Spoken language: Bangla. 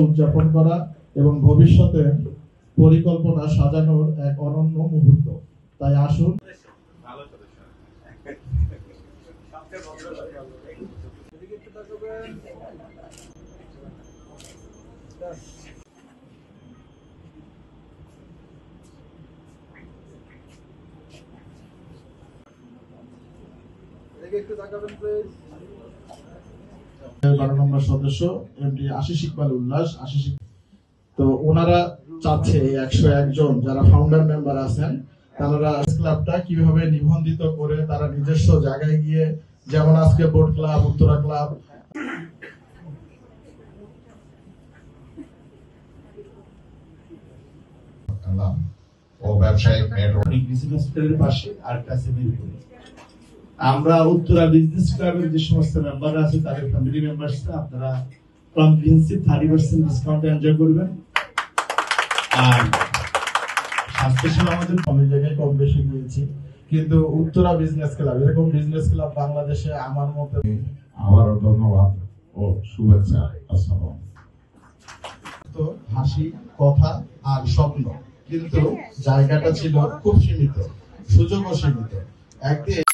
উদযাপন করা এবং ভবিষ্যতে পরিকল্পনা সাজানোর এক অনন্য মুহূর্ত। তাই আসুন সদস্য এমডি আশিস ইকবাল উল্লাস। তো ওনারা চাচ্ছে 101 জন যারা ফাউন্ডার মেম্বার আছেন তারা ক্লাবটা কিভাবে নিবন্ধিত করে তারা নিজস্ব জায়গায় গিয়ে, যেমন আজকে বোর্ড ক্লাব, উত্তরা ক্লাব, ও ব্যবসায়িক মেট্রো পাশে আরেকটা আছে মিরপুরে। আমরা উত্তরা বিজনেস ক্লাবের যে সমস্ত মেম্বার আছে তাদের ফ্যামিলি মেম্বার্স আপনারা কম্প্রিহেন্সিভ 30% ডিসকাউন্ট এনজয় করবেন। আর স্বাস্থ্যসেবা আমাদের অনেক জায়গায় কম বেশি গিয়েছি, কিন্তু উত্তরা বিজনেস ক্লাব, এরকম বিজনেস ক্লাব বাংলাদেশে আমার মতে। আবারও ধন্যবাদ ও শুভেচ্ছা। আসসালাম। তো হাসি, কথা আর স্বপ্ন, কিন্তু জায়গাটা ছিল খুব সীমিত, সুযোগও সীমিত। একদিন